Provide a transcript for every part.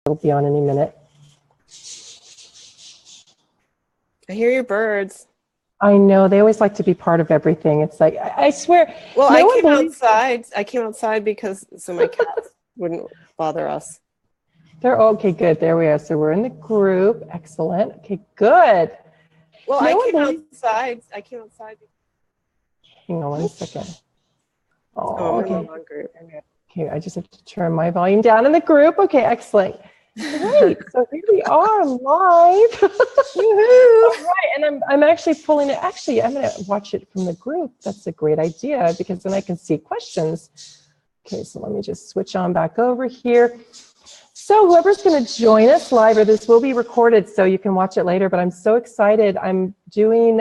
It'll be on any minute. I hear your birds. I know they always like to be part of everything. It's like I swear. Well, No one believes I came outside because so my cats wouldn't bother us. they're okay. Good. There we are. So we're in the group. Excellent. Okay. Good. Well, No one believes. I came outside. Hang on one second. Oh, Oh, I'm in the okay. wrong group. Okay. I just have to turn my volume down in the group. Okay. Excellent. Great. So here we are live. All right. And I'm actually pulling it. Actually, I'm going to watch it from the group. That's a great idea because then I can see questions. Okay. So let me just switch on back over here. So whoever's going to join us live, or this will be recorded so you can watch it later, but I'm so excited. I'm doing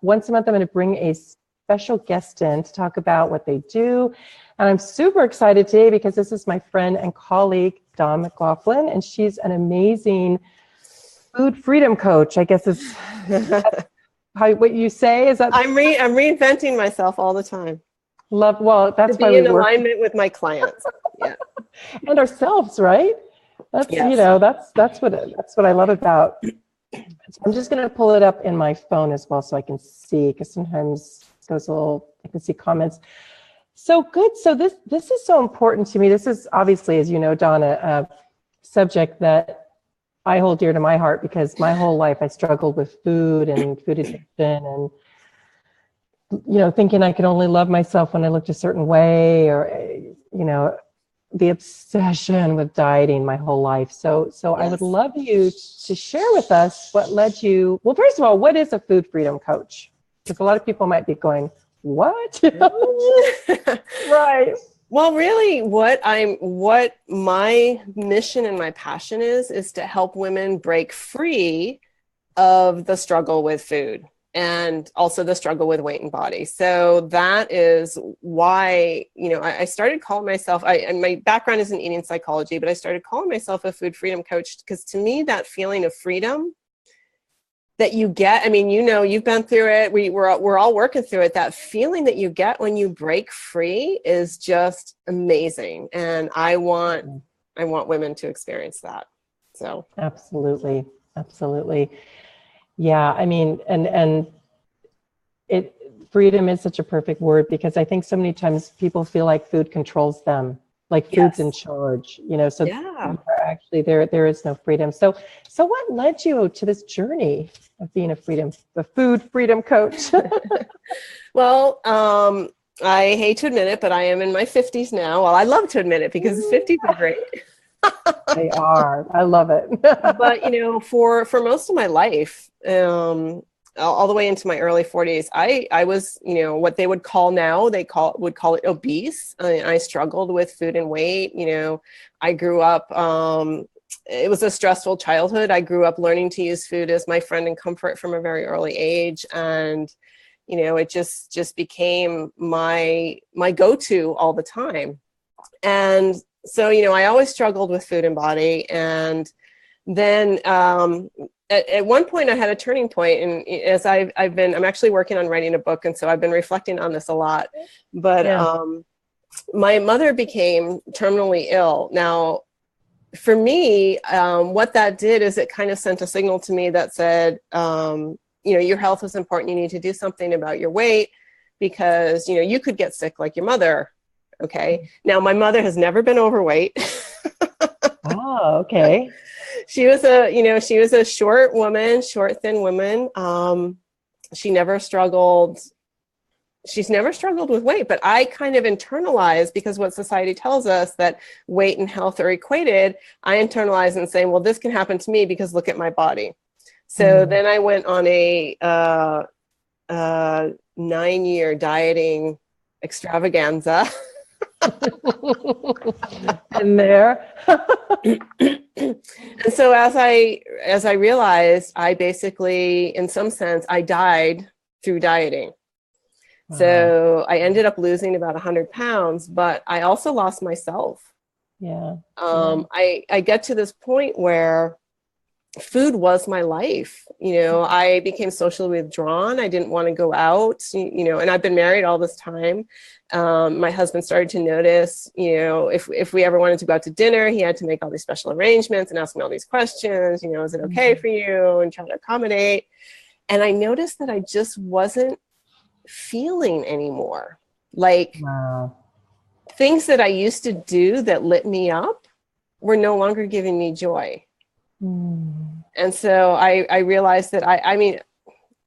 once a month, I'm going to bring a special guest in to talk about what they do. And I'm super excited today because this is my friend and colleague, Dawn MacLaughlin, and she's an amazing food freedom coach. I guess is how what you say. Is that I'm reinventing myself all the time. Well, that's To why be we in work. alignment with my clients. Yeah. And ourselves, right? That's Yes. that's what I love about. So I'm just going to pull it up in my phone as well so I can see, because sometimes it goes a little, I can see comments. So good. So this is so important to me. This is obviously, as you know, Donna, a subject that I hold dear to my heart because my whole life I struggled with food and food addiction and, thinking I could only love myself when I looked a certain way, or, the obsession with dieting my whole life. So yes. I would love you to share with us what led you. Well, first of all, what is a food freedom coach? Because a lot of people might be going, what? Right. Well, really what my mission and my passion is to help women break free of the struggle with food and also the struggle with weight and body. So that is why, I started calling myself, and my background is in eating psychology, but I started calling myself a food freedom coach because to me, that feeling of freedom that you get, you've been through it. We're all working through it. That feeling that you get when you break free is just amazing. And I want women to experience that. So. Absolutely. Yeah. And freedom is such a perfect word because I think so many times people feel like food controls them, like food's in charge, so yeah. Actually there is no freedom. So what led you to this journey of being a food freedom coach? Well, I hate to admit it, but I am in my 50s now. Well, I love to admit it because 50s are great. They are. I love it. But, for most of my life, all the way into my early 40s, I was, what they would call now, would call it obese. I struggled with food and weight. I grew up, it was a stressful childhood. I grew up learning to use food as my friend and comfort from a very early age. And, it just became my go-to all the time. And so, I always struggled with food and body. And then, at one point I had a turning point, and as I'm actually working on writing a book. And so I've been reflecting on this a lot, but, my mother became terminally ill. Now, for me, what that did is it kind of sent a signal to me that said, your health is important. You need to do something about your weight because, you could get sick like your mother. Okay. Now, my mother has never been overweight. Oh, okay. She was a short, thin woman. She's never struggled with weight, but I kind of internalized, because what society tells us that weight and health are equated, I internalized and saying, well, this can happen to me because look at my body. So then I went on a 9-year dieting extravaganza. And there. And so as I realized, I basically, in some sense, I died through dieting. Wow. So I ended up losing about 100 pounds, but I also lost myself. Yeah. I get to this point where food was my life. I became socially withdrawn. I didn't want to go out, and I've been married all this time. My husband started to notice, if we ever wanted to go out to dinner, he had to make all these special arrangements and ask me all these questions, is it okay for you, and try to accommodate. And I noticed that I just wasn't feeling anymore. Like, Wow. things that I used to do that lit me up were no longer giving me joy. And so I realized that I mean,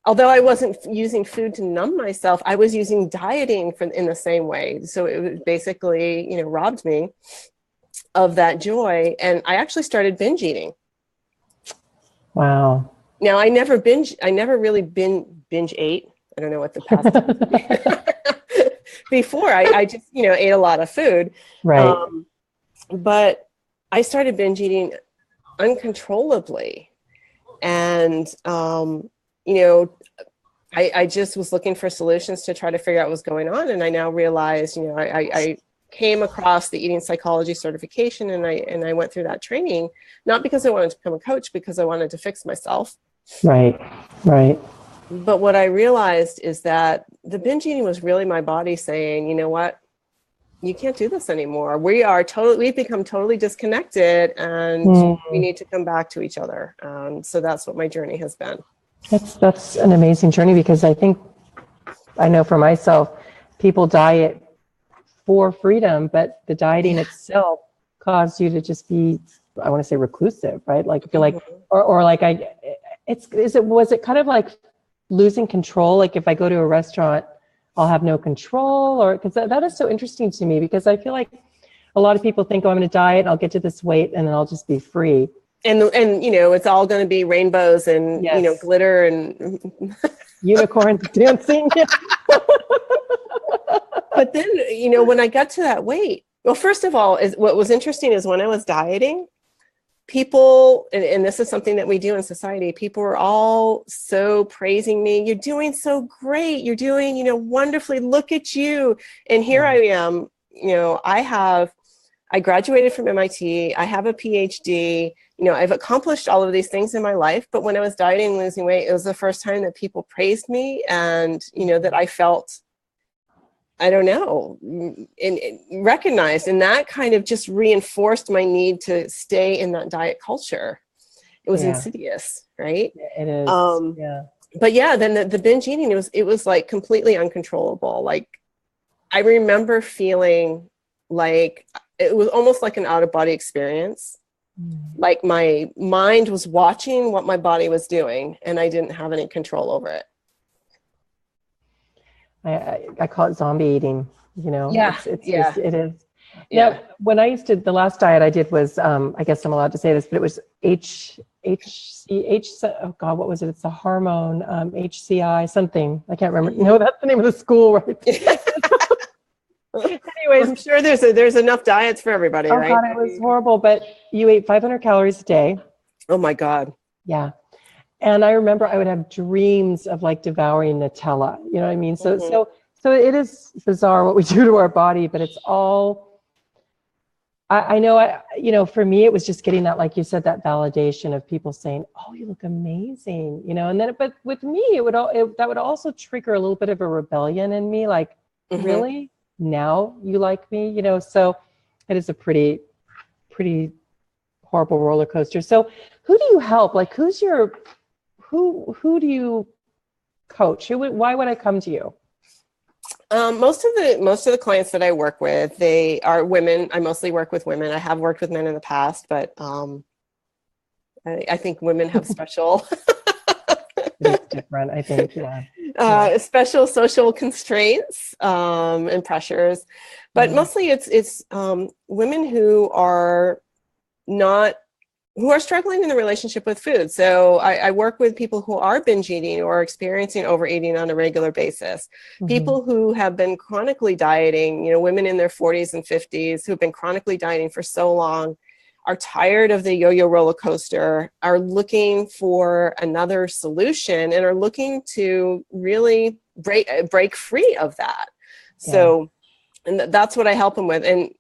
although I wasn't using food to numb myself, I was using dieting in the same way. So it was basically, robbed me of that joy. And I actually started binge eating. Wow. Now I never really binge ate. I don't know what the past before I just, ate a lot of food. Right. But I started binge eating uncontrollably. And, I just was looking for solutions to try to figure out what was going on. And I now realize, I came across the eating psychology certification, and I went through that training, not because I wanted to become a coach, because I wanted to fix myself. Right. Right. But what I realized is that the binge eating was really my body saying, you know what, you can't do this anymore. We've become totally disconnected, and we need to come back to each other. So that's what my journey has been. That's an amazing journey, because I know for myself, people diet for freedom, but the dieting itself caused you to just be, I want to say, reclusive, right? Like feel like, or like was it kind of like losing control? Like if I go to a restaurant, I'll have no control, or because that is so interesting to me, because I feel like a lot of people think, oh, I'm going to diet, I'll get to this weight, and then I'll just be free. And it's all going to be rainbows and, glitter and unicorns dancing. But then, when I got to that weight, well, first of all, what was interesting is when I was dieting, people, and this is something that we do in society, people were all so praising me. You're doing so great. You're doing, wonderfully. Look at you. And here I am, I graduated from MIT. I have a PhD. I've accomplished all of these things in my life. But when I was dieting and losing weight, it was the first time that people praised me, and, that I felt, I don't know, and recognized. And that kind of just reinforced my need to stay in that diet culture. It was insidious, right? It is. But then the binge eating, it was like completely uncontrollable. Like, I remember feeling like it was almost like an out-of-body experience. Like my mind was watching what my body was doing, and I didn't have any control over it. I call it zombie eating, Just, it is. Yeah. Now, when I used to, the last diet I did was, I guess I'm allowed to say this, but it was oh God, what was it? It's the hormone, HCI something. I can't remember. No, that's the name of the school, right? Anyways, I'm sure there's enough diets for everybody, right? Oh God, it was horrible, but you ate 500 calories a day. Oh my God. Yeah. And I remember I would have dreams of like devouring Nutella, you know what I mean? So it is bizarre what we do to our body, but it's all, I know, for me, it was just getting that, like you said, that validation of people saying, oh, you look amazing, and then, but with me, that would also trigger a little bit of a rebellion in me. Like, really? Now you like me, so it is a pretty horrible roller coaster. So who do you help? Like, who do you coach? Why would I come to you? Most of the clients that I work with, they are women. I mostly work with women. I have worked with men in the past, but I think women have special. It's different, I think. Yeah. Special social constraints and pressures, but mostly it's women who are struggling in the relationship with food. So I work with people who are binge eating or experiencing overeating on a regular basis. People who have been chronically dieting, women in their 40s and 50s who've been chronically dieting for so long, are tired of the yo-yo roller coaster, are looking for another solution, and are looking to really break free of that. Yeah. So, and that's what I help them with. And,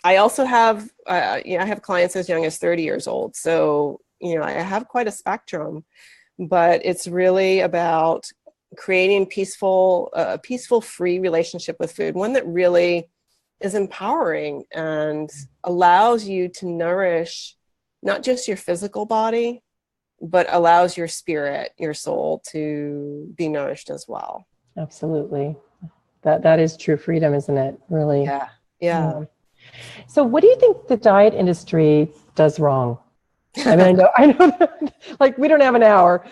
I also have, I have clients as young as 30 years old. So, I have quite a spectrum, but it's really about creating a peaceful, free relationship with food, one that really is empowering and allows you to nourish not just your physical body, but allows your spirit, your soul to be nourished as well. Absolutely. That is true freedom, isn't it? Really. Yeah. Yeah. So what do you think the diet industry does wrong? I mean, I know that, like, we don't have an hour,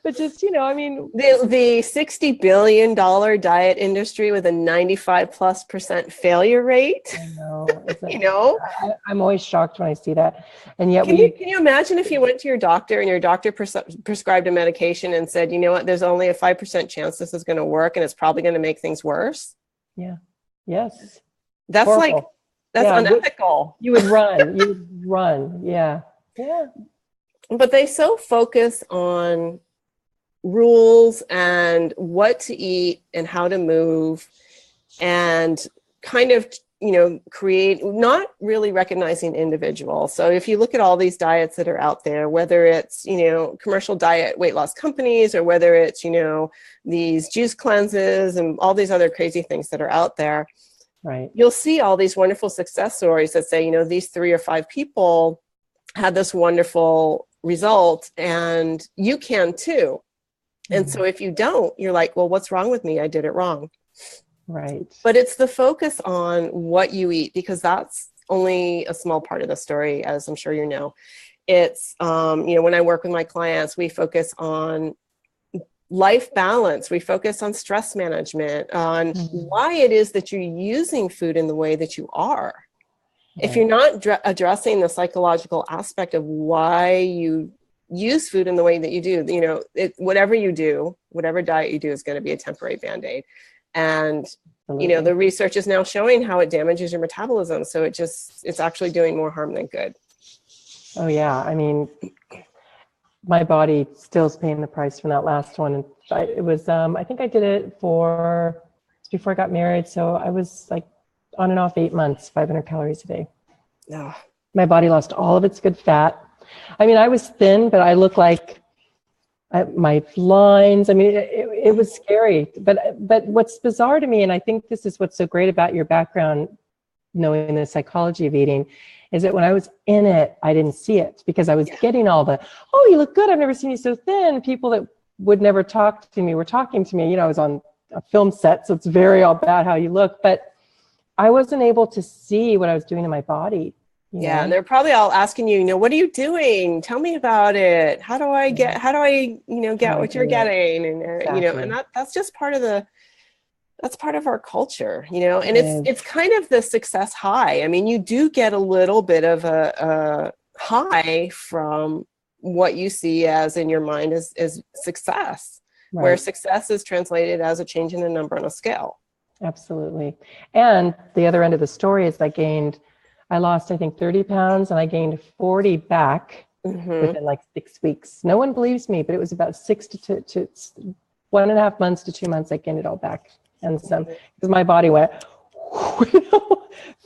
but just, I mean, the $60 billion diet industry with a 95+% failure rate. I know. I'm always shocked when I see that. And yet can you imagine if you went to your doctor and your doctor prescribed a medication and said, you know what, there's only a 5% chance this is going to work and it's probably going to make things worse? Yeah. Yes. That's horrible. That's unethical. You would run. Yeah. Yeah. But they so focus on rules and what to eat and how to move and kind of, create, not really recognizing individuals. So if you look at all these diets that are out there, whether it's, commercial diet weight loss companies, or whether it's, these juice cleanses and all these other crazy things that are out there, right, you'll see all these wonderful success stories that say, these 3 or 5 people had this wonderful result and you can too. And so if you don't, you're like, well, what's wrong with me? I did it wrong. Right. But it's the focus on what you eat, because that's only a small part of the story, as I'm sure you know. It's, when I work with my clients, we focus on life balance. We focus on stress management, on why it is that you're using food in the way that you are. Right. If you're not addressing the psychological aspect of why you use food in the way that you do, whatever you do, whatever diet you do is going to be a temporary Band-Aid. And, the research is now showing how it damages your metabolism. So it's actually doing more harm than good. Oh yeah. I mean, my body still is paying the price from that last one. And it was, I think I did it before I got married. So I was like on and off 8 months, 500 calories a day. No. My body lost all of its good fat. I mean, I was thin, but I looked like my lines. I mean, it was scary. But what's bizarre to me, and I think this is what's so great about your background, knowing the psychology of eating, is that when I was in it, I didn't see it because I was getting all the, oh, you look good. I've never seen you so thin. People that would never talk to me were talking to me. I was on a film set, so it's very all about how you look. But I wasn't able to see what I was doing to my body. Yeah, and they're probably all asking you, what are you doing? Tell me about it. How do I get what you're getting? And and that's just part of our culture, and it's kind of the success high. I mean, you do get a little bit of a high from what you see as in your mind as success, right, where success is translated as a change in the number on a scale. Absolutely. And the other end of the story is I lost, I think, 30 pounds and I gained 40 back within like 6 weeks. No one believes me, but it was about 6 to 1.5 months to 2 months. I gained it all back. And some, because my body went,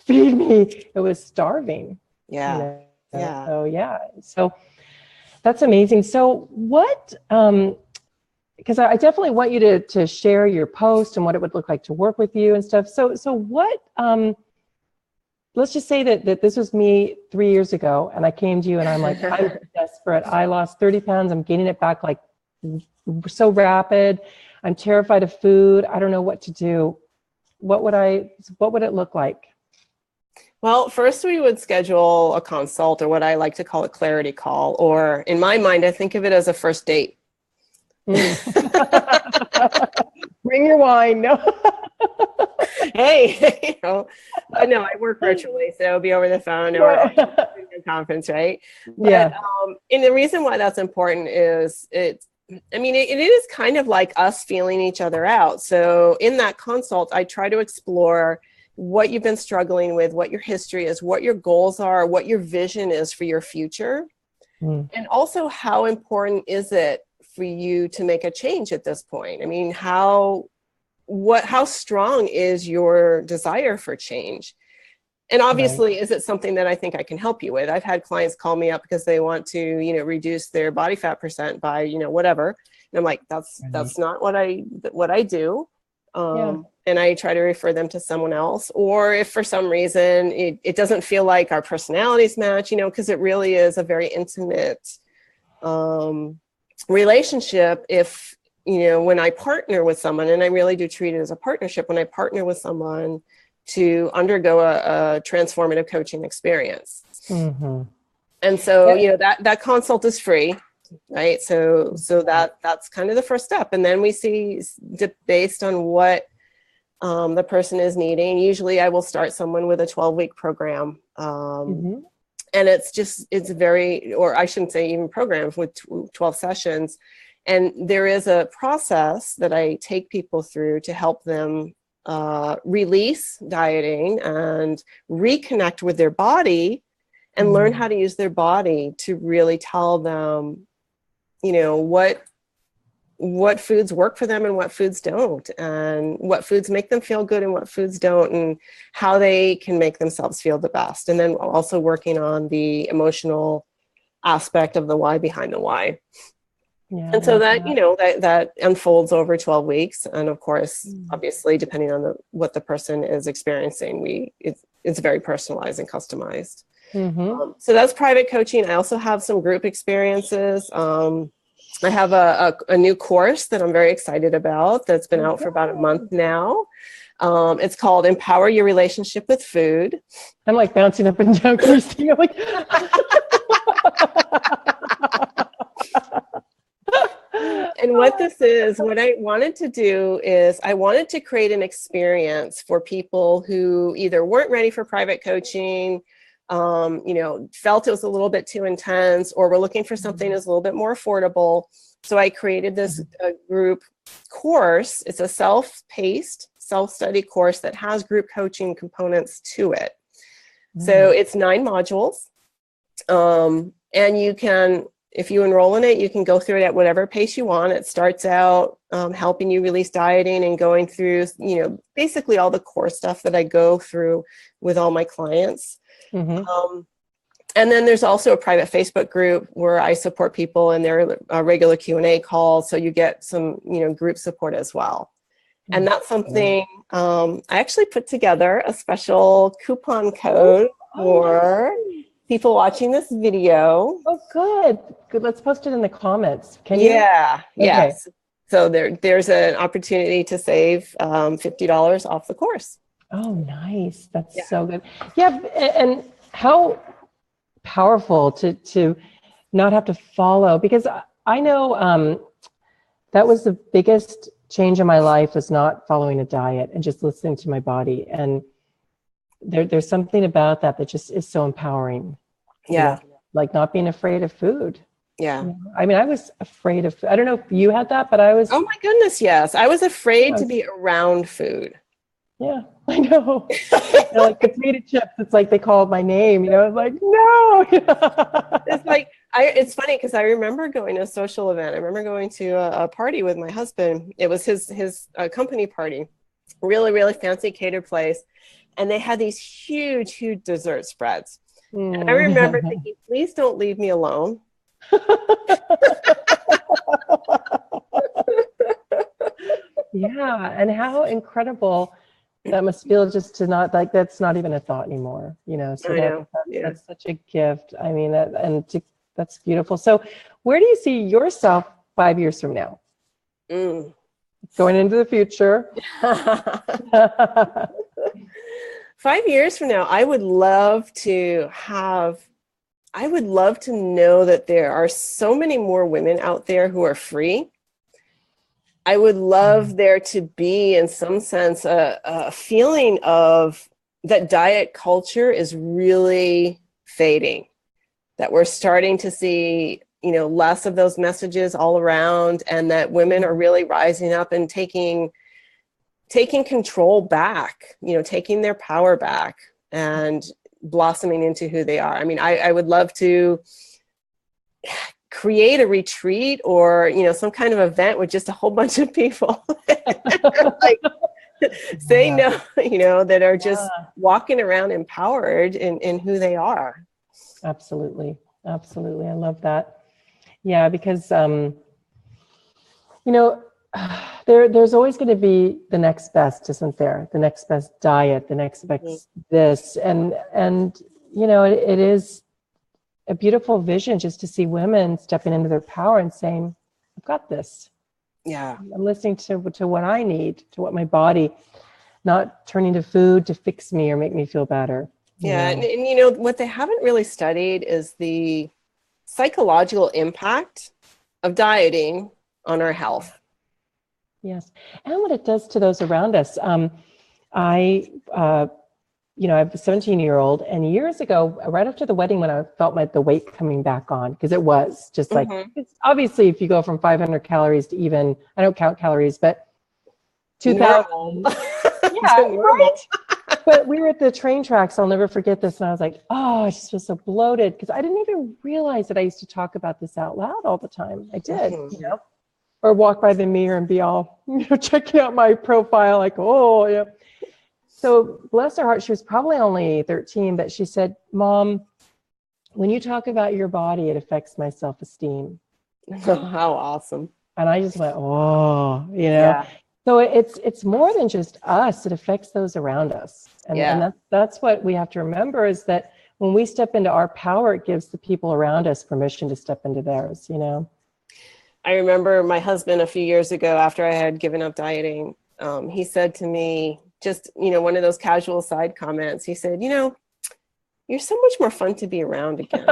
feed me. It was starving. Yeah. Yeah. So, yeah. So that's amazing. So what, because I definitely want you to share your post and what it would look like to work with you and stuff. So what, let's just say that this was me 3 years ago and I came to you and I'm like, I'm desperate. I lost 30 pounds. I'm gaining it back like so rapid. I'm terrified of food. I don't know what to do. What would it look like? Well, first we would schedule a consult, or what I like to call a clarity call, or in my mind, I think of it as a first date. Bring your wine. No. Hey, no, I work virtually, so it'll be over the phone or a conference, right? But, and the reason why that's important is it is kind of like us feeling each other out. So in that consult, I try to explore what you've been struggling with, what your history is, what your goals are, what your vision is for your future. And also how important is it for you to make a change at this point? I mean, how strong is your desire for change? And obviously, is it something that I think I can help you with? I've had clients call me up because they want to, reduce their body fat percent by, whatever. And I'm like, that's not what I do. And I try to refer them to someone else. Or if for some reason it doesn't feel like our personalities match, because it really is a very intimate relationship. If, when I partner with someone, and I really do treat it as a partnership, when I partner with someone to undergo a transformative coaching experience. Mm-hmm. And so, that consult is free, right? So that's kind of the first step. And then we see, based on what the person is needing, usually I will start someone with a 12-week program. And it's very, or I shouldn't say even programs, with 12 sessions. And there is a process that I take people through to help them release dieting and reconnect with their body and learn how to use their body to really tell them, what foods work for them and what foods don't, and what foods make them feel good and what foods don't, and how they can make themselves feel the best. And then also working on the emotional aspect of the why behind the why. Yeah, and so that unfolds over 12 weeks. And of course, obviously, depending on what the person is experiencing, it's very personalized and customized. So that's private coaching. I also have some group experiences. I have a new course that I'm very excited about that's been out for about a month now. It's called Empower Your Relationship with Food. I'm like bouncing up and down, Christine. I'm like... And what this is, what I wanted to do is I wanted to create an experience for people who either weren't ready for private coaching, felt it was a little bit too intense, or were looking for something that's a little bit more affordable. So I created this group course. It's a self-paced, self-study course that has group coaching components to it. So it's 9 modules. And you can, if you enroll in it, you can go through it at whatever pace you want. It starts out helping you release dieting and going through, basically all the core stuff that I go through with all my clients. And then there's also a private Facebook group where I support people in their regular Q&A calls. So you get some, group support as well. And that's something I actually put together a special coupon code for people watching this video. Oh, good. Let's post it in the comments. Can you? Yeah. Yes. So there's an opportunity to save $50 off the course. Oh, nice. That's so good. Yeah. And how powerful to not have to follow, because I know that was the biggest change in my life, was not following a diet and just listening to my body. And there's something about that just is so empowering. Yeah. Like not being afraid of food. Yeah. I mean, I was afraid of, I don't know if you had that, but I was. Oh my goodness. Yes. I was afraid to be around food. Yeah, I know. Like potato chips, it's like they called my name, it's like, no. It's like, it's funny because I remember going to a social event. I remember going to a party with my husband. It was his company party, really, really fancy catered place. And they had these huge, huge dessert spreads. And I remember thinking, please don't leave me alone. Yeah, and how incredible that must feel, just to not, like, that's not even a thought anymore, so that's such a gift. I mean, that's beautiful. So where do you see yourself 5 years from now? Going into the future. 5 years from now, I would love to know that there are so many more women out there who are free. I would love there to be, in some sense, a feeling of that diet culture is really fading, that we're starting to see, less of those messages all around, and that women are really rising up and taking control back, taking their power back and blossoming into who they are. I mean, I would love to create a retreat or, some kind of event with just a whole bunch of people. Like say no, that are just Yeah. walking around empowered in who they are. Absolutely. Absolutely. I love that. Yeah, because, there's always going to be the next best, isn't there? The next best diet, the next best this. And it is a beautiful vision just to see women stepping into their power and saying, I've got this. Yeah. I'm listening to what I need, to what my body, not turning to food to fix me or make me feel better. Yeah. And what they haven't really studied is the psychological impact of dieting on our health. Yes. And what it does to those around us. I have a 17-year-old, and years ago, right after the wedding, when I felt the weight coming back on, because it was just like, it's obviously if you go from 500 calories to even, I don't count calories, but 2,000. Yeah, right. But we were at the train tracks. I'll never forget this. And I was like, oh, I just feel so bloated, because I didn't even realize that I used to talk about this out loud all the time. I did, or walk by the mirror and be all, checking out my profile, like, oh, yeah. So bless her heart, she was probably only 13, but she said, Mom, when you talk about your body, it affects my self-esteem. How awesome. And I just went, oh, Yeah. So it's more than just us, it affects those around us. And that's what we have to remember, is that when we step into our power, it gives the people around us permission to step into theirs, I remember my husband a few years ago, after I had given up dieting, he said to me, just, one of those casual side comments, he said, you're so much more fun to be around again.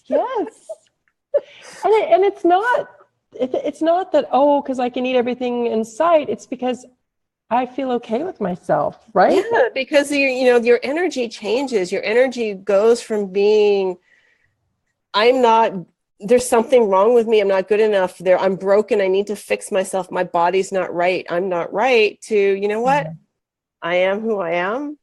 Yes. And it's not that, because I can eat everything in sight. It's because I feel okay with myself, right? Yeah, because your energy changes. Your energy goes from being, there's something wrong with me, I'm not good enough, I'm broken, I need to fix myself, my body's not right, I'm not right, to, you know what? I am who I am,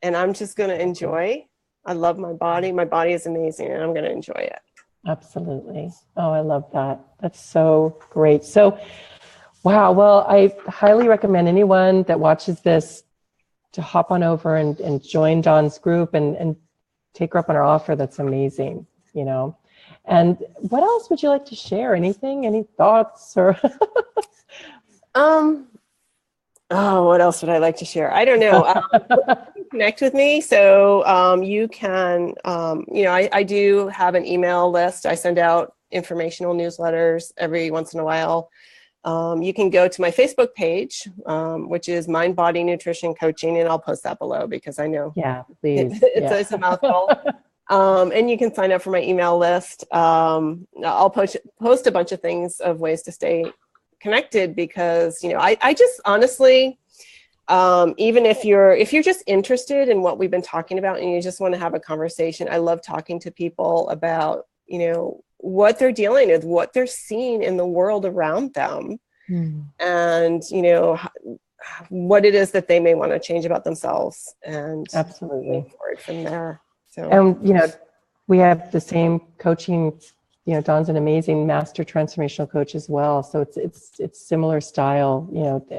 and I'm just going to enjoy. I love my body. My body is amazing, and I'm going to enjoy it. Absolutely. Oh, I love that. That's so great. So, wow. Well, I highly recommend anyone that watches this to hop on over and join Dawn's group and take her up on her offer. That's amazing, And what else would you like to share? Anything? Any thoughts or? What else would I like to share? I don't know. Connect with me. So you can, I do have an email list. I send out informational newsletters every once in a while. You can go to my Facebook page, which is Mind Body Nutrition Coaching, and I'll post that below because I know please. It's a mouthful. And you can sign up for my email list. I'll post a bunch of things of ways to stay connected, because I just honestly, even if you're just interested in what we've been talking about and you just want to have a conversation, I love talking to people about what they're dealing with, what they're seeing in the world around them, and what it is that they may want to change about themselves, and absolutely move forward from there. So, and we have the same coaching. Dawn's an amazing master transformational coach as well. So it's similar style,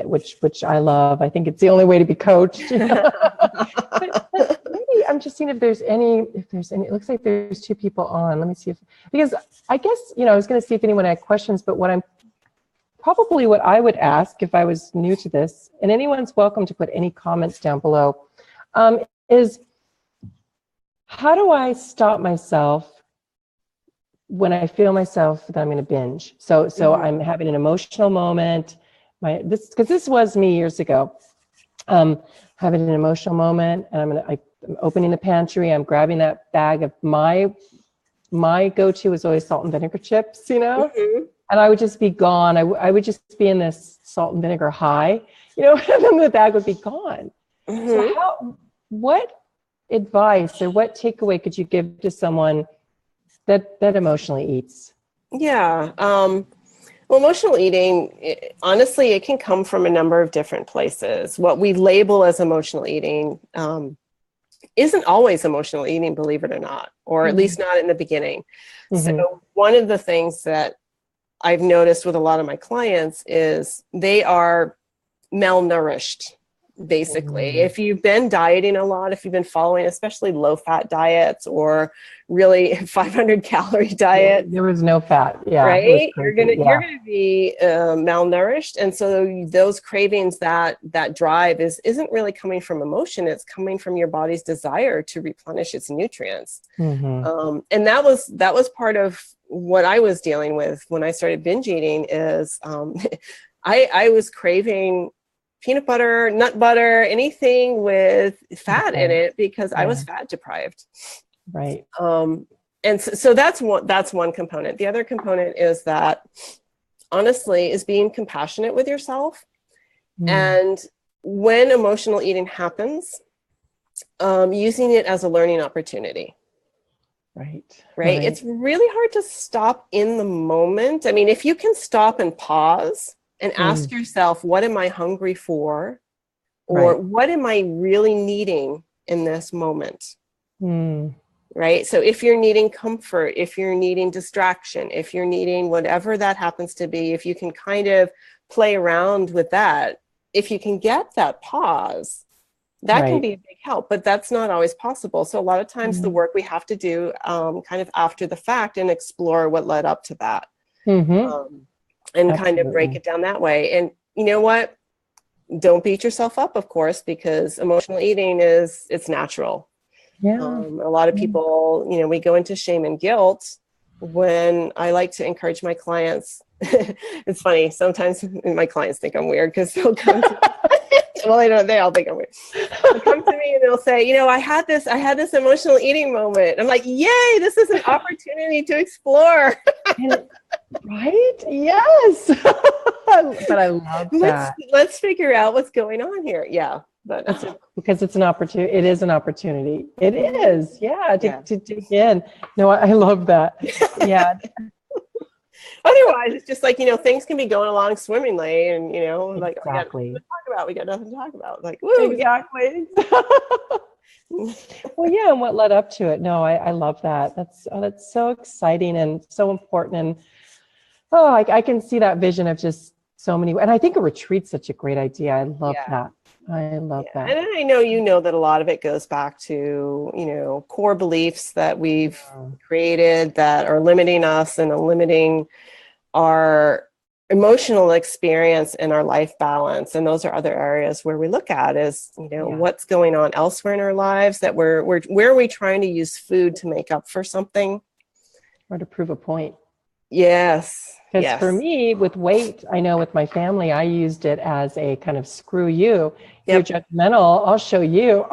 which I love. I think it's the only way to be coached. But maybe I'm just seeing if there's any, it looks like there's two people on. Let me see because I guess, I was going to see if anyone had questions, but what I would ask if I was new to this, and anyone's welcome to put any comments down below, is how do I stop myself when I feel myself that I'm going to binge? So I'm having an emotional moment. Because this was me years ago. Having an emotional moment, and I'm opening the pantry. I'm grabbing that bag of my go-to is always salt and vinegar chips, and I would just be gone. I would just be in this salt and vinegar high, and then the bag would be gone. So what advice or what takeaway could you give to someone that emotionally eats? Yeah. Well, emotional eating, honestly, it can come from a number of different places. What we label as emotional eating isn't always emotional eating, believe it or not, or at least not in the beginning. So one of the things that I've noticed with a lot of my clients is they are malnourished. Basically, if you've been dieting a lot, if you've been following especially low fat diets or really 500 calorie diet, there was no fat. Yeah. Right. You're gonna be malnourished. And so those cravings, that drive isn't really coming from emotion. It's coming from your body's desire to replenish its nutrients. And that was part of what I was dealing with when I started binge eating is I was craving peanut butter, nut butter, anything with fat in it because I was fat deprived. Right. And so that's one component. The other component is that honestly is being compassionate with yourself. And when emotional eating happens, using it as a learning opportunity. Right. It's really hard to stop in the moment. I mean, if you can stop and pause and ask yourself, what am I hungry for? Or what am I really needing in this moment? Right. So if you're needing comfort, if you're needing distraction, if you're needing whatever that happens to be, if you can kind of play around with that, if you can get that pause, that can be a big help, but that's not always possible. So a lot of times the work we have to do kind of after the fact and explore what led up to that. And kind of break it down that way. And you know what? Don't beat yourself up, of course, because emotional eating it's natural. A lot of people, we go into shame and guilt when I like to encourage my clients. It's funny. Sometimes my clients think I'm weird because they'll come to well, they all think I'm weird. They'll come to me and they'll say, I had this emotional eating moment. I'm like, yay, this is an opportunity to explore. Right? Yes. But I love that. Let's figure out what's going on here. Yeah. But because it's an opportunity. It is an opportunity. It is. Yeah. To dig in. No, I love that. Yeah. Otherwise, it's just like, things can be going along swimmingly and, like, exactly. we got nothing to talk about. Like, woo, exactly. Well, yeah. And what led up to it? No, I love that. That's so exciting and so important. And I can see that vision of just so many. And I think a retreat's such a great idea. I love that. I love that. And I know, that a lot of it goes back to, core beliefs that we've created that are limiting us and limiting our emotional experience and our life balance. And those are other areas where we look at is, what's going on elsewhere in our lives that where are we trying to use food to make up for something? Or to prove a point. Yes. Because for me, with weight, I know with my family, I used it as a kind of screw you. You're judgmental. I'll show you.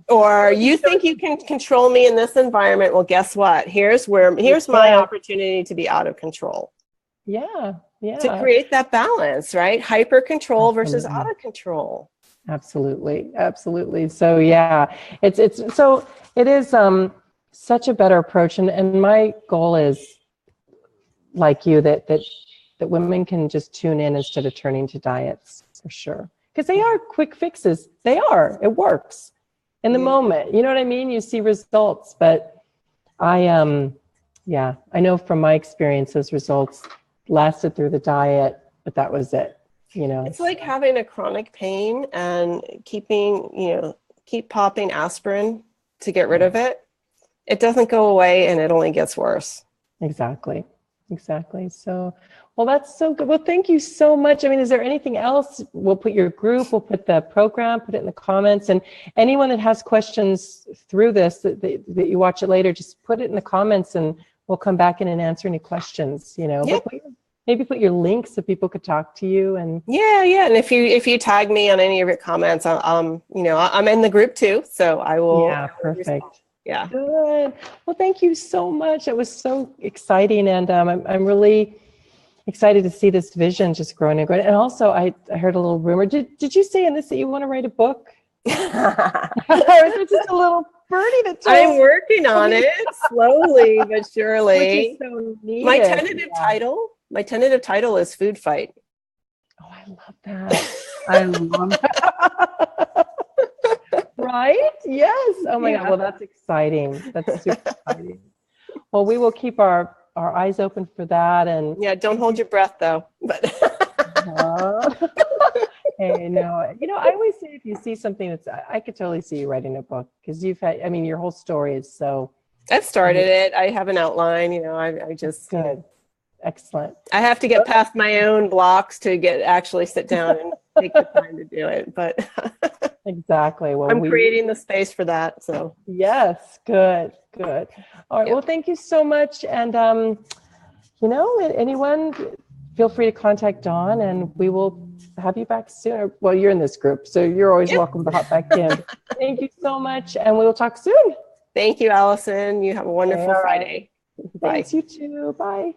Or you think you can control me in this environment. Well, guess what? Here's my opportunity to be out of control. Yeah. To create that balance, right? Hyper control versus out of control. Absolutely. So it is such a better approach. And my goal is, like you, that women can just tune in instead of turning to diets, for sure. Because they are quick fixes. It works in the moment. You know what I mean? You see results. But I know from my experience, those results lasted through the diet, but that was it. It's like having a chronic pain and keep popping aspirin to get rid of it. It doesn't go away and it only gets worse. Exactly. So, well, that's so good. Well, thank you so much. I mean, is there anything else? We'll put your group, we'll put the program, put it in the comments, and anyone that has questions through this, that you watch it later, just put it in the comments and we'll come back in and answer any questions, But maybe put your links so people could talk to you. And and if you tag me on any of your comments, I'm in the group too, so I will. Yeah, perfect. Yeah. Good. Well, thank you so much. It was so exciting, and I'm really excited to see this vision just growing and growing. And also, I heard a little rumor. Did you say in this that you want to write a book? Or is it just a little birdie that told I'm working on it slowly but surely. Which is so needed. My tentative title is Food Fight. Oh, I love that. I love that. Right? Yes. Oh my God. Well, that's exciting. That's super exciting. Well, we will keep our our eyes open for that. And yeah, don't hold your breath though. But hey, no, I always say if you see something I could totally see you writing a book, because your whole story is so. I've started it. I have an outline, I just good. Excellent. I have to get past my own blocks to actually sit down and take the time to do it. But exactly. Well, I'm creating the space for that. So yes, good. All right. Yep. Well, thank you so much. And anyone, feel free to contact Dawn, and we will have you back soon. Well, you're in this group, so you're always welcome to hop back in. Thank you so much, and we will talk soon. Thank you, Allison. You have a wonderful Friday. Bye. Thanks, you too. Bye.